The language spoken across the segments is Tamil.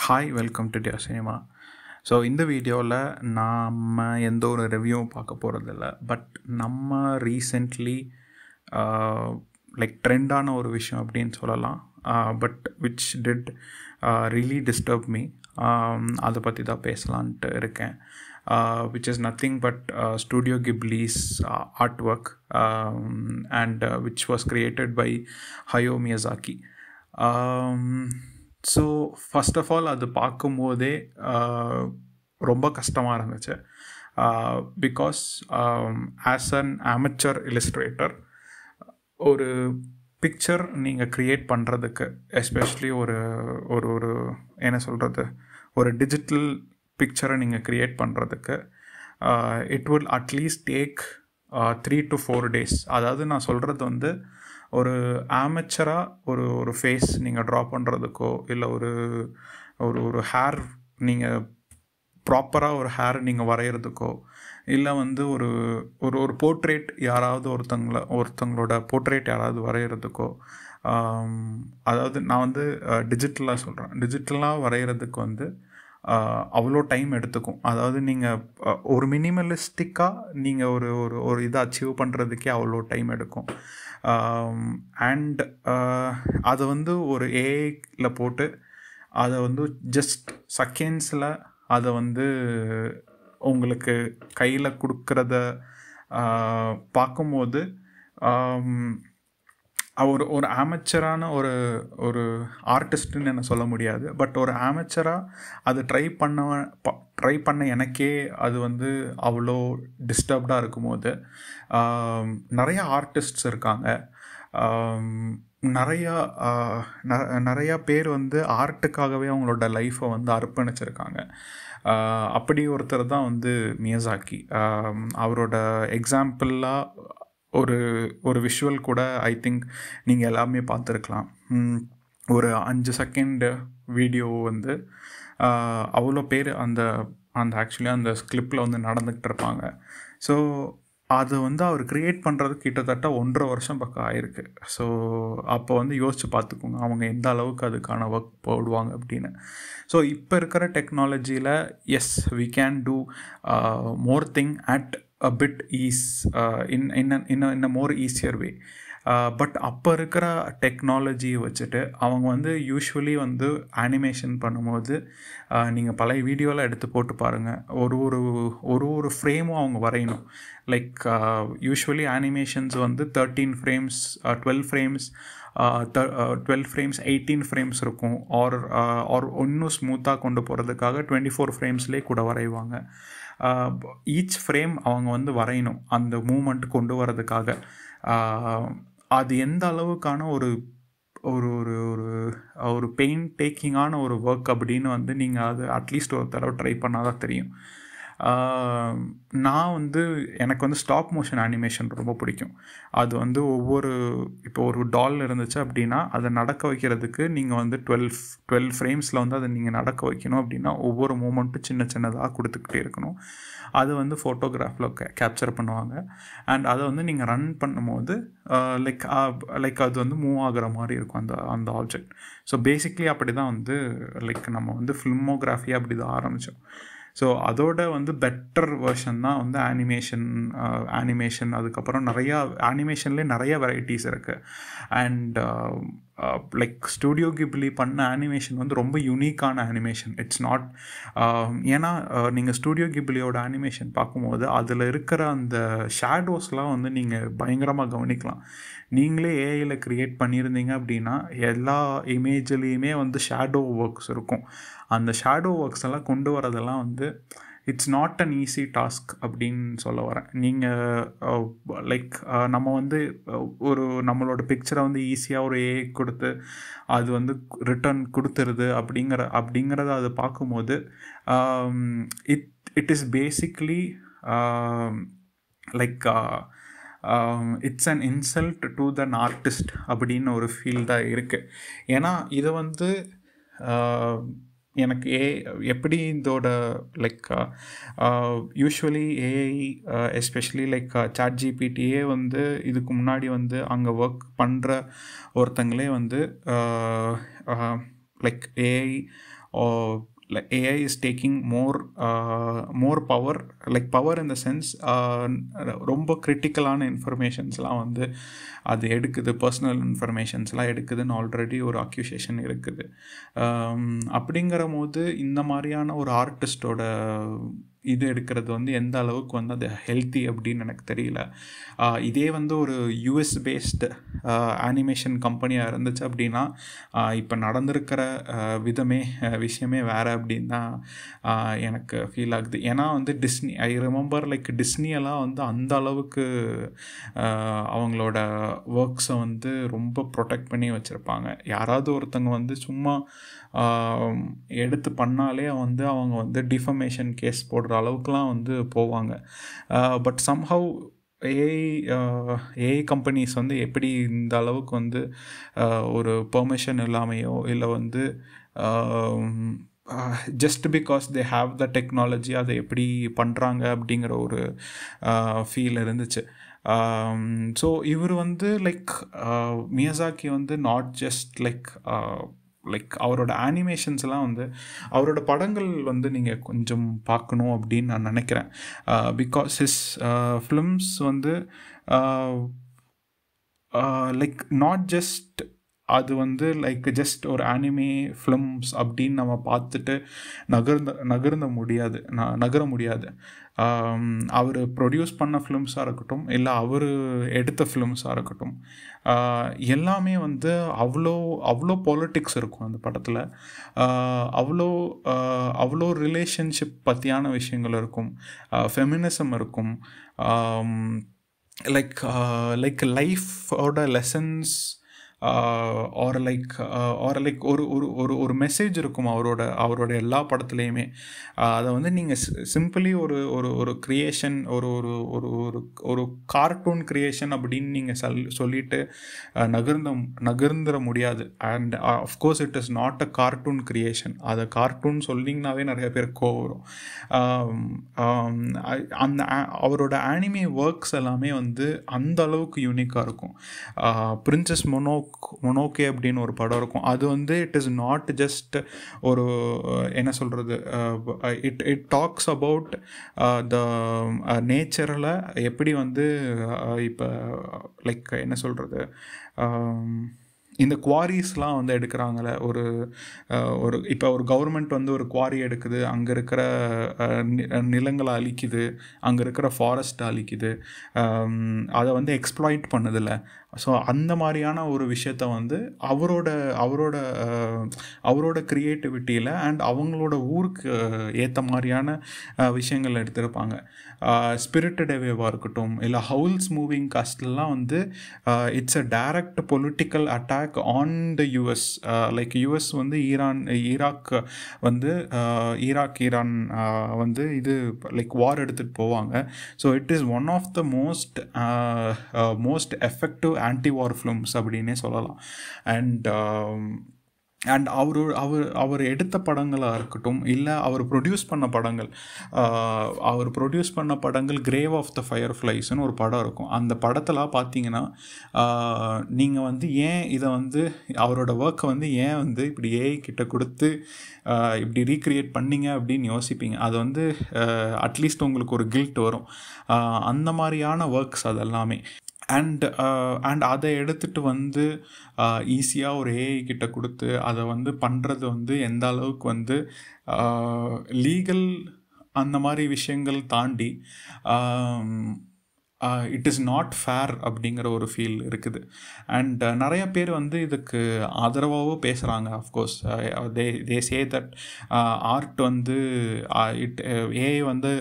Hi welcome to dear cinema. So இந்த வீடியோவில் நாம் எந்த ஒரு ரிவ்யூவும் பார்க்க போகிறதில்ல. பட் நம்ம ரீசெண்ட்லி ட்ரெண்டான ஒரு விஷயம் அப்படின்னு சொல்லலாம். But which did really disturb me. அதை பற்றி தான் பேசலான்ட்டு இருக்கேன். Which is nothing but studio Ghibli's art work and which was created by Hayao Miyazaki. So first of all அது பார்க்கும்போதே ரொம்ப கஷ்டமாக இருந்துச்சு. Because as an amateur illustrator ஒரு பிக்சர் நீங்கள் க்ரியேட் பண்ணுறதுக்கு, எஸ்பெஷலி ஒரு ஒரு ஒரு என்ன சொல்கிறது, ஒரு டிஜிட்டல் பிக்சரை நீங்கள் க்ரியேட் பண்ணுறதுக்கு it will at least take 3 to 4 days. அதாவது நான் சொல்கிறது வந்து ஒரு ஆமெச்சராக ஒரு ஃபேஸ் நீங்கள் ட்ரா பண்ணுறதுக்கோ, இல்லை ஒரு ஒரு ஒரு ஹேர் நீங்கள் ப்ராப்பராக ஒரு ஹேர் நீங்கள் வரைகிறதுக்கோ, இல்லை வந்து ஒரு ஒரு ஒரு போர்ட்ரேட் யாராவது ஒருத்தங்களோட போர்ட்ரேட் யாராவது வரைகிறதுக்கோ, அதாவது நான் வந்து டிஜிட்டலாக சொல்கிறேன். டிஜிட்டலாக வரைகிறதுக்கு வந்து அவ்வளோ டைம் எடுத்துக்கும். அதாவது நீங்கள் ஒரு மினிமலிஸ்டிக்காக நீங்கள் ஒரு ஒரு ஒரு இதை அச்சீவ் பண்ணுறதுக்கே அவ்வளோ டைம் எடுக்கும். அண்ட் அதை வந்து ஒரு ஏஐயில் போட்டு அதை வந்து ஜஸ்ட் செகண்ட்ஸில் அதை வந்து உங்களுக்கு கையில் கொடுக்குறத பார்க்கும்போது ஒரு ஆமெச்சரான ஒரு ஆர்டிஸ்ட்டுன்னு என்ன சொல்ல முடியாது. பட் ஒரு ஆமெச்சராக அது ட்ரை பண்ண எனக்கே அது வந்து அவ்வளோ டிஸ்டர்ப்டாக இருக்கும்போது, நிறையா ஆர்டிஸ்ட்ஸ் இருக்காங்க. நிறையா பேர் வந்து ஆர்ட்டுக்காகவே அவங்களோட லைஃப்பை வந்து அர்ப்பணிச்சிருக்காங்க. அப்படி ஒருத்தர் தான் வந்து மியசாக்கி. அவரோட எக்ஸாம்பிளாக ஒரு விஷுவல் கூட ஐ திங்க் நீங்கள் எல்லாமே பார்த்துருக்கலாம். ஒரு 5 செகண்ட் வீடியோ வந்து அவ்வளோ பேர் அந்த ஆக்சுவலி அந்த கிளிப்பில் வந்து நடந்துக்கிட்டு இருப்பாங்க. ஸோ அது வந்து அவர் க்ரியேட் பண்ணுறது கிட்டத்தட்ட 1.5 வருஷம் பக்கம் ஆயிருக்கு. ஸோ அப்போ வந்து யோசித்து பார்த்துக்கோங்க அவங்க எந்த அளவுக்கு அதுக்கான ஒர்க் போடுவாங்க அப்படின்னு. ஸோ இப்போ இருக்கிற டெக்னாலஜியில் yes we can do more thing at a bit ease in a more easier way. But அப்போ இருக்கிற டெக்னாலஜியை வச்சுட்டு அவங்க வந்து யூஸ்வலி வந்து அனிமேஷன் பண்ணும்போது நீங்கள் பழைய வீடியோவில் எடுத்து போட்டு பாருங்கள். ஒரு ஃப்ரேமும் அவங்க வரையணும். லைக் யூஸ்வலி அனிமேஷன்ஸ் வந்து 13 ஃப்ரேம்ஸ் 12 ஃப்ரேம்ஸ் 12 ஃப்ரேம்ஸ் 18 ஃப்ரேம்ஸ் இருக்கும். ஆர் இன்னும் ஸ்மூத்தாக கொண்டு போகிறதுக்காக 24 ஃப்ரேம்ஸ்லேயே கூட வரைவாங்க. ஈச் ஃப்ரேம் அவங்க வந்து வரையணும் அந்த மூமெண்ட் கொண்டு வரதுக்காக. அது எந்த அளவுக்கான ஒரு ஒரு ஒரு ஒரு ஒரு பெயின் டேக்கிங்கான ஒரு ஒர்க் அப்படின்னு வந்து நீங்கள் அது அட்லீஸ்ட் ஒரு தடவை ட்ரை பண்ணால் தான் தெரியும். நான் வந்து எனக்கு வந்து ஸ்டாப் மோஷன் அனிமேஷன் ரொம்ப பிடிக்கும். அது வந்து இப்போ ஒரு டால் இருந்துச்சு அப்படின்னா அதை நடக்க வைக்கிறதுக்கு நீங்கள் வந்து 12 ஃப்ரேம்ஸில் வந்து அதை நீங்கள் நடக்க வைக்கணும் அப்படின்னா ஒவ்வொரு மூமெண்ட்டும் சின்னதாக கொடுத்துக்கிட்டே இருக்கணும். அது வந்து ஃபோட்டோகிராஃபில் கேப்சர் பண்ணுவாங்க. அண்ட் அதை வந்து நீங்கள் ரன் பண்ணும்போது லைக் அது வந்து மூவ் ஆகிற மாதிரி இருக்கும் அந்த ஆப்ஜெக்ட். ஸோ பேசிக்லி அப்படி தான் வந்து நம்ம வந்து ஃபில்மோகிராஃபியை அப்படி தான் ஆரம்பித்தோம். ஸோ அதோட வந்து பெட்டர் வெர்ஷன் தான் வந்து அனிமேஷன். அதுக்கப்புறம் நிறையா அனிமேஷன்லேயே நிறைய வெரைட்டிஸ் இருக்குது. அண்ட் ஸ்டூடியோ கிப்லி பண்ண அனிமேஷன் வந்து ரொம்ப யூனிக்கான அனிமேஷன். இட்ஸ் நாட் ஏன்னா நீங்கள் ஸ்டூடியோ கிப்லியோட அனிமேஷன் பார்க்கும்போது அதில் இருக்கிற அந்த ஷேடோஸ்லாம் வந்து நீங்கள் பயங்கரமாக கவனிக்கலாம். நீங்களே ஏஐயில் க்ரியேட் பண்ணியிருந்தீங்க அப்படின்னா எல்லா இமேஜ்லேயுமே வந்து ஷேடோ ஒர்க்ஸ் இருக்கும். அந்த ஷேடோ ஒர்க்ஸ் எல்லாம் கொண்டு வரதெல்லாம் வந்து it's not an easy task அப்படின்னு சொல்ல வரேன். நீங்கள் நம்ம வந்து நம்மளோட பிக்சரை வந்து ஈஸியாக ஒரு ஏஐ கொடுத்து அது வந்து ரிட்டர்ன் கொடுத்துருது அப்படிங்கிறத அது பார்க்கும்போது it is basically it's an insult to the artist அப்படின்னு ஒரு ஃபீல் தான் இருக்குது. ஏன்னா இதை வந்து எனக்கு எப்படி இதோட யூஸ்வலி ஏஐ எஸ்பெஷலி ChatGPTயே வந்து இதுக்கு முன்னாடி வந்து அங்கே ஒர்க் பண்ணுற ஒருத்தங்களே வந்து AI like AI is taking more power, like power in the sense ரொம்ப கிரிட்டிக்கலான இன்ஃபர்மேஷன்ஸ்லாம் வந்து அது எடுக்குது, பர்சனல் இன்ஃபர்மேஷன்ஸ்லாம் எடுக்குதுன்னு ஆல்ரெடி ஒரு அக்யூசேஷன் இருக்குது. அப்படிங்கிற போது இந்த மாதிரியான ஒரு ஆர்டிஸ்டோட இது எடுக்கிறது வந்து எந்த அளவுக்கு வந்து அது ஹெல்த்தி அப்படின்னு எனக்கு தெரியல. இதே வந்து ஒரு யூஎஸ் பேஸ்டு அனிமேஷன் கம்பெனியாக இருந்துச்சு அப்படின்னா இப்போ நடந்திருக்கிற விஷயமே வேறு அப்படின்னு தான் எனக்கு ஃபீல் ஆகுது. ஏன்னா வந்து டிஸ்னி, ஐ ரிமெம்பர் லைக் டிஸ்னியெல்லாம் வந்து அந்த அளவுக்கு அவங்களோட ஒர்க்ஸை வந்து ரொம்ப ப்ரொடெக்ட் பண்ணி வச்சுருப்பாங்க. யாராவது ஒருத்தங்க வந்து சும்மா எடுத்து பண்ணாலே வந்து அவங்க வந்து டிஃபமேஷன் கேஸ் போடுற அளவுக்குலாம் வந்து போவாங்க. பட் சம்ஹவ் ஏஐ கம்பெனிஸ் வந்து எப்படி இந்த அளவுக்கு வந்து ஒரு பெர்மிஷன் இல்லாமையோ இல்லை வந்து just because they have the technology அதை எப்படி பண்ணுறாங்க அப்படிங்கிற ஒரு ஃபீல் இருந்துச்சு. ஸோ இவர் வந்து லைக் மியாசாகி வந்து நாட் ஜஸ்ட் லைக் அவரோட அனிமேஷன்ஸ்லாம் வந்து அவரோட படங்கள் வந்து நீங்கள் கொஞ்சம் பார்க்கணும் அப்படின்னு நான் நினைக்கிறேன். பிகாஸ் ஹிஸ் ஃபிலிம்ஸ் வந்து லைக் நாட் ஜஸ்ட் அது வந்து லைக் ஜஸ்ட் ஒரு அனிமே ஃபிலிம்ஸ் அப்படின்னு நம்ம பார்த்துட்டு நகர முடியாது. அவர் ப்ரொடியூஸ் பண்ண ஃபிலிம்ஸாக இருக்கட்டும் இல்லை அவர் எடுத்த ஃபிலிம்ஸாக இருக்கட்டும், எல்லாமே வந்து அவ்வளோ பாலிட்டிக்ஸ் இருக்கும் அந்த படத்தில். அவ்வளோ ரிலேஷன்ஷிப் பற்றியான விஷயங்கள் இருக்கும், ஃபெமினிசம் இருக்கும், லைக் லைஃபோட லெசன்ஸ் ஆர் லைக் ஒரு மெசேஜ் இருக்கும் அவரோட எல்லா படத்துலேயுமே. அதை வந்து நீங்கள் சிம்பிளி ஒரு க்ரியேஷன், ஒரு கார்ட்டூன் க்ரியேஷன் அப்படின்னு நீங்கள் சொல்லிட்டு நகர்ந்துட முடியாது. And of course it is not a cartoon creation. அதை கார்ட்டூன் சொல்லிங்கனாவே நிறைய பேர் கோவரும். அந்த அவரோட ஆனிமே ஒர்க்ஸ் எல்லாமே வந்து அந்த அளவுக்கு யூனிக்காக இருக்கும். பிரின்சஸ் மொனோகே அப்படின்னு ஒரு படம் இருக்கும். அது வந்து இட் இஸ் நாட் ஜஸ்ட் ஒரு என்ன சொல்கிறது, இட் டாக்ஸ் அபவுட் த நேச்சரில் எப்படி வந்து இப்போ லைக் என்ன சொல்கிறது, இந்த குவாரிஸ்லாம் வந்து எடுக்கிறாங்களே, இப்போ ஒரு கவர்மெண்ட் வந்து ஒரு குவாரி எடுக்குது, அங்கே இருக்கிற நிலங்களை அழிக்குது, அங்கே இருக்கிற ஃபாரஸ்ட்டை அழிக்குது, அதை வந்து எக்ஸ்ப்ளாய்ட் பண்ணுதில்ல. ஸோ அந்த மாதிரியான ஒரு விஷயத்த வந்து அவரோட க்ரியேட்டிவிட்டியில் அண்ட் அவங்களோட ஊருக்கு ஏற்ற மாதிரியான விஷயங்கள் எடுத்திருப்பாங்க. ஸ்பிரிட்டட் அவேவாக இருக்கட்டும் இல்லை ஹவுல்ஸ் மூவிங் காஸ்ட்லாம் வந்து it's a direct political attack on the US. Like US வந்து ஈராக் ஈரான் வந்து இது லைக் வார் எடுத்துகிட்டு போவாங்க. So it is one of the most effective anti-war films அப்படின்னே சொல்லலாம். அண்ட் அவர் எடுத்த படங்களாக இருக்கட்டும் இல்லை அவர் ப்ரொடியூஸ் பண்ண படங்கள் கிரேவ் ஆஃப் த ஃபயர் ஃப்ளைஸ்னு ஒரு படம் இருக்கும். அந்த படத்தில் பார்த்தீங்கன்னா நீங்கள் வந்து ஏன் இதை வந்து அவரோட ஒர்க்கை வந்து ஏன் வந்து இப்படி ஏஐ கிட்ட கொடுத்து இப்படி ரீக்ரியேட் பண்ணிங்க அப்படின்னு யோசிப்பீங்க. அது வந்து அட்லீஸ்ட் உங்களுக்கு ஒரு கில்ட் வரும். அந்த மாதிரியான ஒர்க்ஸ் அதெல்லாமே. அண்ட் அதை எடுத்துகிட்டு வந்து ஈஸியாக ஒரு ஏஐ கிட்ட கொடுத்து அதை வந்து பண்ணுறது வந்து எந்த அளவுக்கு வந்து லீகல் அந்த மாதிரி விஷயங்கள் தாண்டி இட் இஸ் நாட் ஃபேர் அப்படிங்கிற ஒரு ஃபீல் இருக்குது. அண்ட் நிறைய பேர் வந்து இதுக்கு ஆதரவாகவும் பேசுகிறாங்க. Of course they say that art வந்து ஏஐ வந்து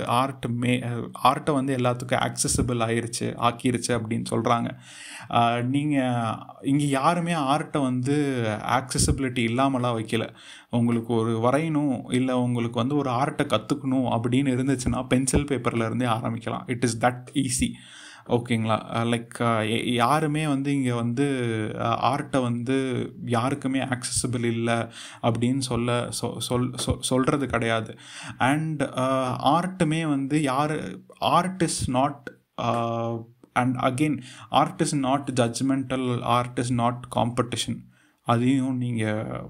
ஆர்ட்டை வந்து எல்லாத்துக்கும் ஆக்சசிபிள் ஆக்கிருச்சு அப்படின்னு சொல்கிறாங்க. நீங்கள் இங்கே யாருமே ஆர்ட்டை வந்து ஆக்சசிபிலிட்டி இல்லாமலாம் வைக்கல. உங்களுக்கு ஒரு வரையணும் இல்லை உங்களுக்கு வந்து ஒரு ஆர்ட்டை கற்றுக்கணும் அப்படின்னு இருந்துச்சுன்னா பென்சில் பேப்பர்லேருந்தே ஆரம்பிக்கலாம். It is that easy. ஓகேங்களா? லைக் யாருமே வந்து இங்கே வந்து ஆர்ட்டை வந்து யாருக்குமே ஆக்சசிபிள் இல்லை அப்படின்னு சொல்கிறது கிடையாது. அண்ட் ஆர்ட்டுமே வந்து art is not and again art is not judgmental, art is not competition. அதையும் நீங்கள்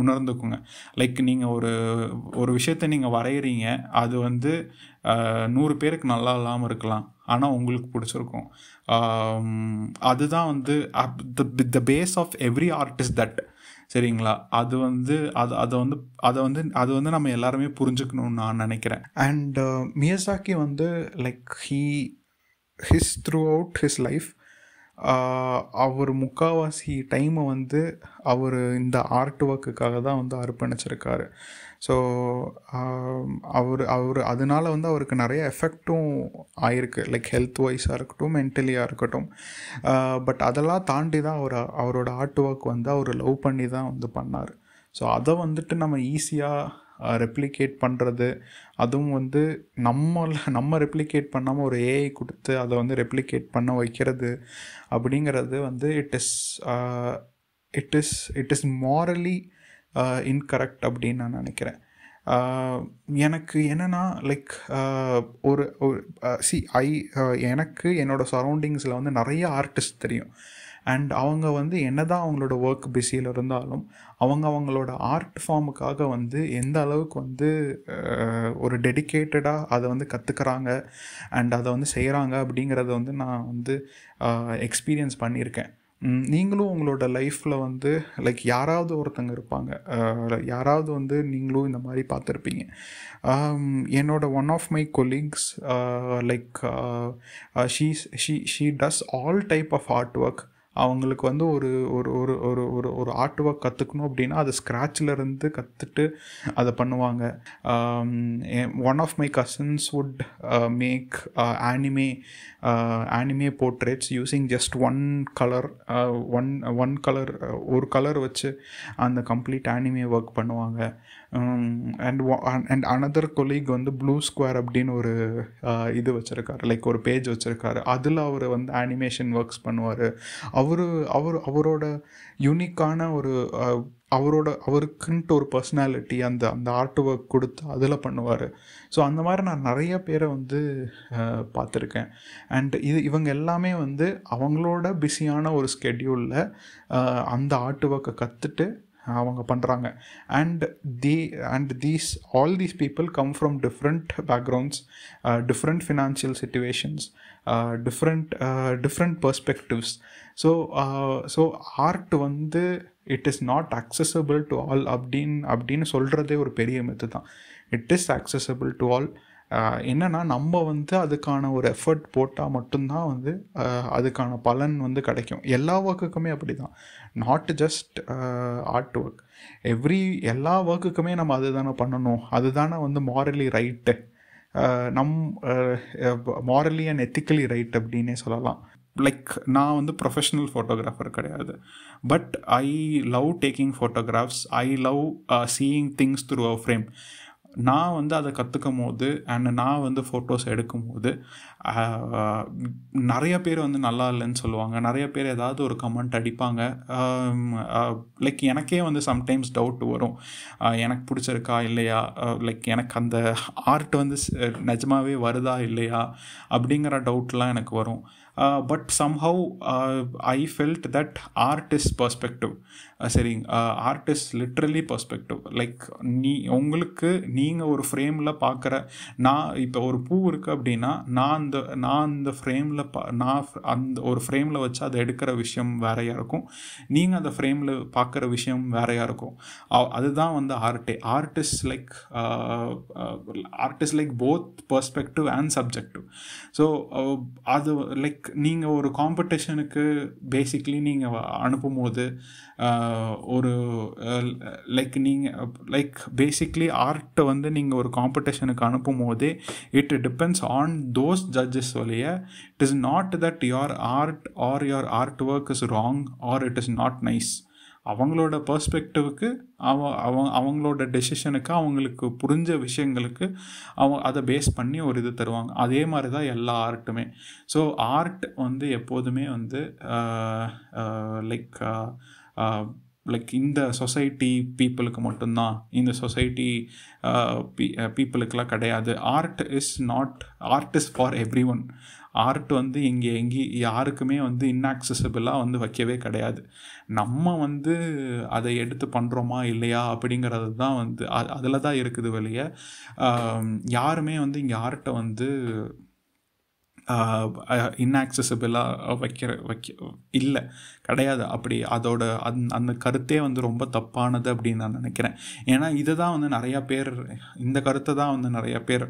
உணர்ந்துக்குங்க. லைக் நீங்கள் ஒரு விஷயத்தை நீங்கள் வரைகிறீங்க, அது வந்து 100 பேருக்கு நல்லா இல்லாமல் இருக்கலாம், ஆனால் உங்களுக்கு பிடிச்சிருக்கும். அதுதான் வந்து the base of every artist that. சரிங்களா? அது வந்து அது வந்து நம்ம எல்லாருமே புரிஞ்சுக்கணும்னு நான் நினைக்கிறேன். அண்ட் மியசாக்கி வந்து like his throughout his life அவர் முக்கால்வாசி டைமை வந்து அவர் இந்த ஆர்ட் ஒர்க்குக்காக தான் வந்து அர்ப்பணிச்சிருக்காரு. ஸோ அவர் அதனால வந்து அவருக்கு நிறைய எஃபெக்டும் ஆயிருக்கு, லைக் ஹெல்த் வைஸாக இருக்கட்டும், மென்டலியாக இருக்கட்டும். பட் அதெல்லாம் தாண்டி தான் அவரோட ஆர்ட் ஒர்க் வந்து அவர் லவ் பண்ணி தான் வந்து பண்ணார். ஸோ அதை வந்துட்டு நம்ம ஈஸியாக ரெப்ளிகேட் பண்ணுறது, அதுவும் வந்து நம்ம ரெப்ளிகேட் பண்ணாமல் ஒரு ஏஐ கொடுத்து அதை வந்து ரெப்ளிகேட் பண்ண வைக்கிறது அப்படிங்கிறது வந்து இட் இஸ் மாரலி இன்கரெக்ட் அப்படின்னு நான் நினைக்கிறேன். எனக்கு என்னென்னா லைக் எனக்கு என்னோடய சரௌண்டிங்ஸில் வந்து நிறைய ஆர்டிஸ்ட் தெரியும். அண்ட் அவங்க வந்து என்ன தான் அவங்களோட ஒர்க் பிஸியில் இருந்தாலும் அவங்களோட ஆர்ட் ஃபார்முக்காக வந்து எந்த அளவுக்கு வந்து ஒரு டெடிக்கேட்டடாக அதை வந்து கற்றுக்குறாங்க அண்ட் அதை வந்து செய்கிறாங்க அப்படிங்கிறத வந்து நான் வந்து எக்ஸ்பீரியன்ஸ் பண்ணியிருக்கேன். நீங்களும் உங்களோட லைஃப்பில் வந்து லைக் யாராவது ஒருத்தங்க இருப்பாங்க, யாராவது வந்து நீங்களும் இந்த மாதிரி பார்த்துருப்பீங்க. என்னோட one of my colleagues like she does all type of art work. அவங்களுக்கு வந்து ஒரு ஒரு ஒரு ஒரு ஒரு ஒரு ஆர்ட் ஒர்க் கற்றுக்கணும் அப்படின்னா அது ஸ்க்ராட்சிலேருந்து கற்றுட்டு அதை பண்ணுவாங்க. One of my cousins would make anime portraits using just one colour ஒரு கலர் வச்சு அந்த கம்ப்ளீட் ஆனிமே ஒர்க் பண்ணுவாங்க. அண்ட் அனதர் கொலீக் வந்து ப்ளூ ஸ்கொயர் அப்படின்னு ஒரு இது வச்சுருக்காரு, லைக் ஒரு பேஜ் வச்சுருக்காரு. அதில் அவர் வந்து ஆனிமேஷன் ஒர்க்ஸ் பண்ணுவார். அவரோட யூனிக்கான ஒரு அவருக்குன்ட்டு ஒரு பர்சனாலிட்டி அந்த ஆர்ட் ஒர்க் கொடுத்து அதில் பண்ணுவார். ஸோ அந்த மாதிரி நான் நிறைய பேரை வந்து பார்த்துருக்கேன். அண்ட் இவங்க எல்லாமே வந்து அவங்களோட பிஸியான ஒரு ஸ்கெட்யூலில் அந்த ஆர்ட் ஒர்க்கை கற்றுட்டு அவங்க பண்ணுறாங்க. And all these people come from different backgrounds, different financial situations, different perspectives. So art வந்து it is not accessible to all அப்படின்னு சொல்கிறதே ஒரு பெரிய மித்து தான். It is accessible to all. என்னென்னா நம்ம வந்து அதுக்கான ஒரு எஃபர்ட் போட்டால் மட்டும்தான் வந்து அதுக்கான பலன் வந்து கிடைக்கும். எல்லா ஒர்க்குக்குமே அப்படி தான், நாட் ஜஸ்ட் ஆர்ட் ஒர்க். எல்லா ஒர்க்குக்குமே நம்ம அது தானே பண்ணணும், அதுதானே வந்து morally right, morally and ethically right அப்படின்னே சொல்லலாம். லைக் நான் வந்து ப்ரொஃபஷ்னல் ஃபோட்டோகிராஃபர் கிடையாது, but I love taking photographs. I love seeing things through a frame. நான் வந்து அதை கற்றுக்கும் போது அண்ட் நான் வந்து ஃபோட்டோஸ் எடுக்கும் போது நிறைய பேர் வந்து நல்லா இல்லைன்னு சொல்லுவாங்க, நிறைய பேர் ஏதாவது ஒரு கமெண்ட் அடிப்பாங்க. லைக் எனக்கே வந்து சம்டைம்ஸ் டவுட் வரும், எனக்கு பிடிச்சிருக்கா இல்லையா, லைக் எனக்கு அந்த ஆர்ட் வந்து நிஜமாகவே வருதா இல்லையா அப்படிங்கிற டவுட்லாம் எனக்கு வரும். But somehow I felt that art is perspective. சரி, art is literally perspective. Like நீங்கள் ஒரு ஃப்ரேமில் பார்க்குற, நான் இப்போ ஒரு பூ இருக்குது அப்படின்னா நான் அந்த ஃப்ரேமில் அந்த ஒரு ஃப்ரேமில் வச்சு அதை எடுக்கிற விஷயம் வேறையாக இருக்கும், நீங்கள் அந்த ஃப்ரேமில் பார்க்குற விஷயம் வேறையாக இருக்கும். அதுதான் வந்து ஆர்ட்டே. Art is like both perspective and subjective. So அது லைக் நீங்கள் ஒரு காம்படிஷனுக்கு பேசிக்லி நீங்கள் அனுப்பும் போது ஒரு லைக் பேசிக்லி ஆர்ட்டை வந்து நீங்கள் ஒரு காம்படிஷனுக்கு அனுப்பும் போதே it depends on those judges வழிய. It is not that your art or your art work is wrong or it is not nice. அவங்களோட பர்ஸ்பெக்டிவுக்கு அவங்களோட டெசிஷனுக்கு அவங்களுக்கு புரிஞ்ச விஷயங்களுக்கு அதை பேஸ் பண்ணி ஒரு இது தருவாங்க. அதே மாதிரி தான் எல்லா ஆர்ட்டுமே. ஸோ ஆர்ட் வந்து எப்போதுமே வந்து லைக் இந்த சொசைட்டி பீப்புளுக்கு மட்டும்தான், இந்த சொசைட்டி பீப்புளுக்கெலாம் கிடையாது. Art is for everyone. Art வந்து எங்கேயும் யாருக்குமே வந்து இன்ஆக்சசிபிளாக வந்து வைக்கவே கிடையாது. நம்ம வந்து அதை எடுத்து பண்ணுறோமா இல்லையா அப்படிங்கிறது தான் வந்து அதில் தான் இருக்குது வெளியே. யாருமே வந்து இங்கே ஆர்ட்டை வந்து இன்ஆக்சசிபிளாக வைக்க இல்லை, கிடையாது. அப்படி அதோட அந்த கருத்தே வந்து ரொம்ப தப்பானது அப்படின்னு நான் நினைக்கிறேன். ஏன்னா இதை தான் வந்து நிறையா பேர், இந்த கருத்தை தான் வந்து நிறையா பேர்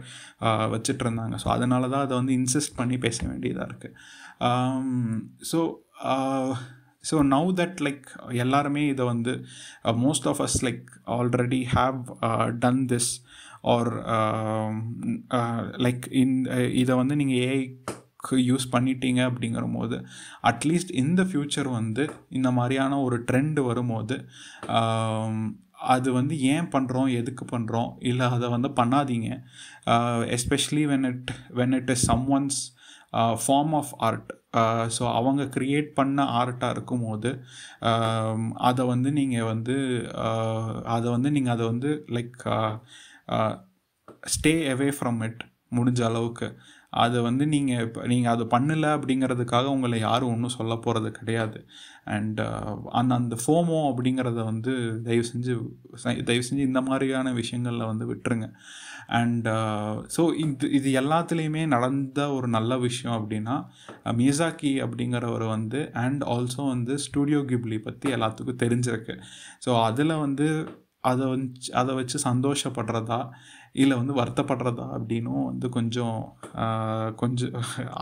வச்சுட்டு இருந்தாங்க. ஸோ அதனால தான் அதை வந்து இன்சிஸ்ட் பண்ணி பேச வேண்டியதாக இருக்குது. ஸோ நவ் தட் லைக் எல்லாருமே இதை வந்து most of us like already have done this or like இதை வந்து நீங்கள் ஏஐக்கு யூஸ் பண்ணிட்டீங்க அப்படிங்கிற போது அட்லீஸ்ட் இந்த ஃப்யூச்சர் வந்து இந்த மாதிரியான ஒரு ட்ரெண்ட் வரும்போது அது வந்து ஏன் பண்ணுறோம், எதுக்கு பண்ணுறோம், இல்லை அதை வந்து பண்ணாதீங்க. Especially when it is someone's form of art. So அவங்க க்ரியேட் பண்ண ஆர்ட்டாக இருக்கும்போது அதை வந்து நீங்கள் வந்து like stay away from it முடிஞ்ச அளவுக்கு. அது வந்து நீங்கள் அது பண்ணலை அப்படிங்கிறதுக்காக உங்களை யாரும் ஒன்றும் சொல்ல போகிறது கிடையாது. அண்ட் அந்த ஃபோமோ அப்படிங்கிறத வந்து தயவு செஞ்சு இந்த மாதிரியான விஷயங்களில் வந்து விட்டுருங்க. அண்ட் ஸோ இது எல்லாத்துலேயுமே நடந்த ஒரு நல்ல விஷயம் அப்படின்னா மியாசாகி அப்படிங்கிறவர் வந்து அண்ட் ஆல்சோ வந்து ஸ்டூடியோ கிப்லி பற்றி எல்லாத்துக்கும் தெரிஞ்சிருக்கு. ஸோ அதில் வந்து அதை வச்சு சந்தோஷப்படுறதா இல்லை வந்து வருத்தப்படுறதா அப்படின்னும் வந்து கொஞ்சம்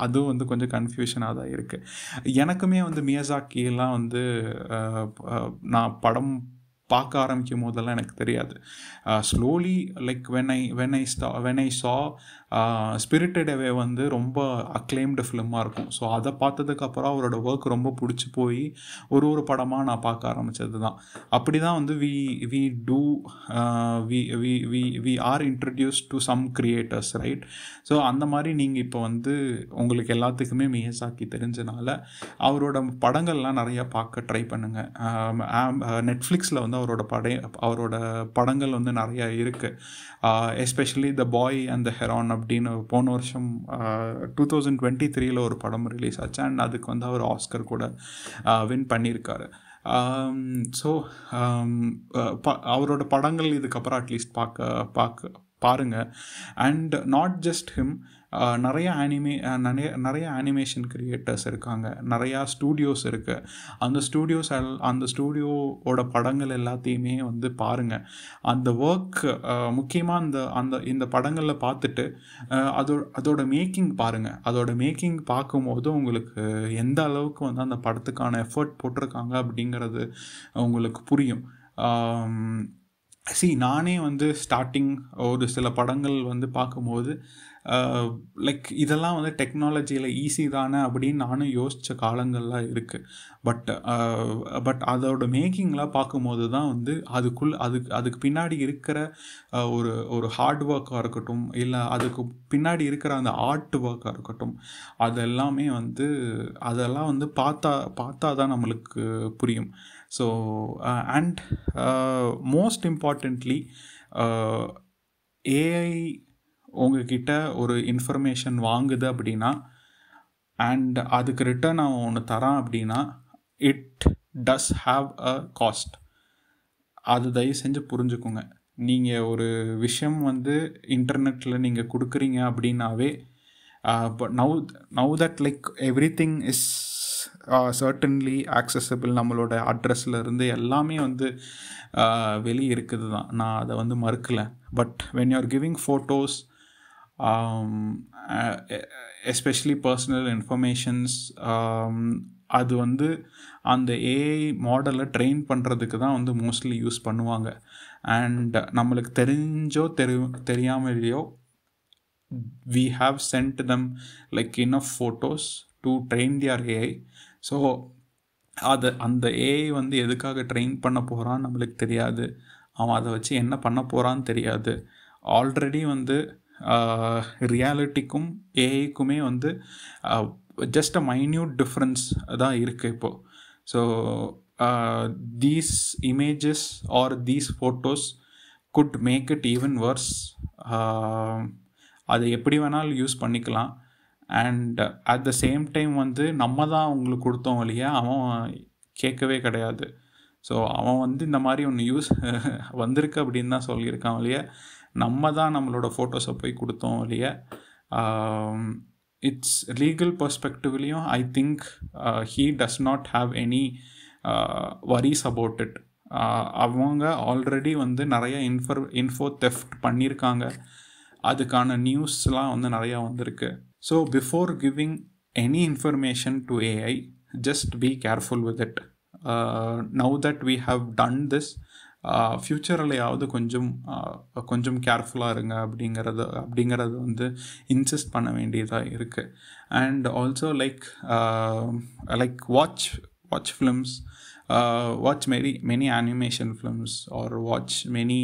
அதுவும் வந்து கொஞ்சம் கன்ஃபியூஷனாக தான் இருக்குது. எனக்குமே வந்து மியாசாகியெல்லாம் வந்து நான் படம் பார்க்க ஆரம்பிக்கும் போதெல்லாம் எனக்கு தெரியாது. ஸ்லோலி லைக் வென் ஐ சா ஸ்பிரிட்டட் அவே வந்து ரொம்ப அக்ளைம்டு ஃபிலிமாக இருக்கும். ஸோ அதை பார்த்ததுக்கப்புறம் அவரோட ஒர்க் ரொம்ப பிடிச்சி போய் ஒரு படமாக நான் பார்க்க ஆரம்பித்தது தான். அப்படி தான் வந்து we are introduced to some creators, right? So அந்த மாதிரி நீங்கள் இப்போ வந்து உங்களுக்கு எல்லாத்துக்குமே மியாசாகி தெரிஞ்சனால அவரோட படங்கள்லாம் நிறையா பார்க்க ட்ரை பண்ணுங்கள். நெட்ஃப்ளிக்ஸில் வந்து அவரோட படங்கள் வந்து நிறையா இருக்குது. Especially the bye and the Heron அப்படின்னு போன வருஷம் 2023 ஒரு படம் ரிலீஸ் ஆச்சு. அண்ட் அதுக்கு வந்து அவர் ஆஸ்கர் கூட வின் பண்ணியிருக்காரு. ஸோ அவரோட படங்கள் இதுக்கப்புறம் அட்லீஸ்ட் பாருங்கள். அண்ட் நாட் ஜஸ்ட் ஹிம், நிறைய அனிமேஷன் கிரியேட்டர்ஸ் இருக்காங்க, நிறையா ஸ்டூடியோஸ் இருக்குது. அந்த ஸ்டூடியோவோட படங்கள் எல்லாத்தையுமே வந்து பாருங்கள். அந்த ஒர்க் முக்கியமாக இந்த படங்களில் பார்த்துட்டு அதோட மேக்கிங் பாருங்கள். அதோட மேக்கிங் பார்க்கும்போது உங்களுக்கு எந்த அளவுக்கு வந்து அந்த படத்துக்கான எஃபர்ட் போட்டிருக்காங்க அப்படிங்கிறது உங்களுக்கு புரியும். நானே வந்து ஸ்டார்டிங் ஒரு சில படங்கள் வந்து பார்க்கும்போது லைக் இதெல்லாம் வந்து டெக்னாலஜியில் ஈஸி தானே அப்படின்னு நானும் யோசித்த காலங்கள்லாம் இருக்குது. பட் அதோட மேக்கிங்லாம் பார்க்கும்போது தான் வந்து அதுக்கு பின்னாடி இருக்கிற ஒரு ஹார்ட் ஒர்க்காக இருக்கட்டும், இல்லை அதுக்கு பின்னாடி இருக்கிற அந்த ஆர்ட் ஒர்க்காக இருக்கட்டும், அதெல்லாம் வந்து பார்த்தா தான் நம்மளுக்கு புரியும். So and most importantly AI உங்ககிட்ட ஒரு இன்ஃபர்மேஷன் வாங்குது அப்படின்னா அண்ட் அதுக்கு ரிட்டர்ன் அவன் ஒன்று தரான் அப்படின்னா it does have a cost. அது தயவு செஞ்சு புரிஞ்சுக்கோங்க. நீங்கள் ஒரு விஷயம் வந்து இன்டர்நெட்டில் நீங்கள் கொடுக்குறீங்க அப்படின்னாவே but now that like every thing is certainly accessible. நம்மளோட அட்ரஸில் இருந்து எல்லாமே வந்து வெளியே இருக்குது தான், நான் அதை வந்து மறுக்கலை. But when you are giving photos, especially personal informations, அது வந்து அந்த ஏஐ மாடலை ட்ரெயின் பண்ணுறதுக்கு தான் வந்து மோஸ்ட்லி யூஸ் பண்ணுவாங்க. அண்ட் நம்மளுக்கு தெரியாமலையோ we have sent them like enough photos to train their AI. So அந்த ஏஐ வந்து எதுக்காக ட்ரெயின் பண்ண போகிறான்னு நம்மளுக்கு தெரியாது. அவன் அதை வச்சு என்ன பண்ண போகிறான்னு தெரியாது. ஆல்ரெடி வந்து ரியாலிட்டிக்கும் ஏஐக்குமே வந்து ஜஸ்ட் அ மைன்யூட் டிஃப்ரென்ஸ் தான் இருக்குது இப்போது. So these images or these photos could make it even worse. அதை எப்படி வேணாலும் யூஸ் பண்ணிக்கலாம். And at the same time வந்து நம்ம தான் அவங்களுக்கு கொடுத்தோம் இல்லையா, அவன் கேட்கவே கிடையாது. ஸோ அவன் வந்து இந்த மாதிரி ஒன்று வந்திருக்கு அப்படின்னு தான் சொல்லியிருக்கான் இல்லையா, நம்ம தான் நம்மளோட ஃபோட்டோஸை போய் கொடுத்தோம் இல்லையா. இட்ஸ் லீகல் பெர்ஸ்பெக்டிவ்லேயும் I think he does not have any worries about it. அவங்க ஆல்ரெடி வந்து நிறைய இன்ஃபோ தெஃப்ட் பண்ணியிருக்காங்க, அதுக்கான நியூஸ்லாம் வந்து நிறையா வந்திருக்கு. So before giving any information to AI, just be careful with it. Now that we have done this, ஃப்யூச்சர்லையாவது கொஞ்சம் கேர்ஃபுல்லாக இருங்க அப்படிங்கிறது வந்து இன்சிஸ்ட் பண்ண வேண்டியதாக இருக்குது. And also like watch films, watch many animation films or watch many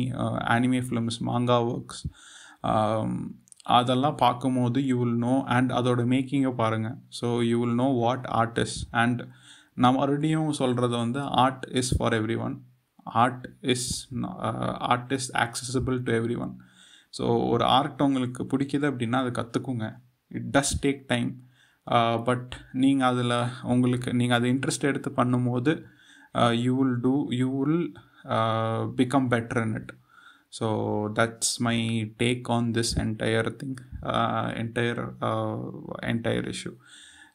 anime films, manga works. அதெல்லாம் பார்க்கும்போது யூ வில் நோ, அண்ட் அதோட மேக்கிங்கை பாருங்கள். So you will know what art is. And நான் மறுபடியும் சொல்கிறது வந்து art is for everyone. Art is accessible to everyone. So ஒரு ஆர்ட் உங்களுக்கு பிடிக்குது அப்படின்னா அது கற்றுக்குங்க. It does take time. But நீங்கள் நீங்கள் அதை இன்ட்ரெஸ்ட் எடுத்து பண்ணும்போது you will become better in it. So that's my take on this entire thing, entire issue.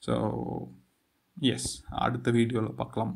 So yes, அடுத்த வீடியோவில் பார்க்கலாம்.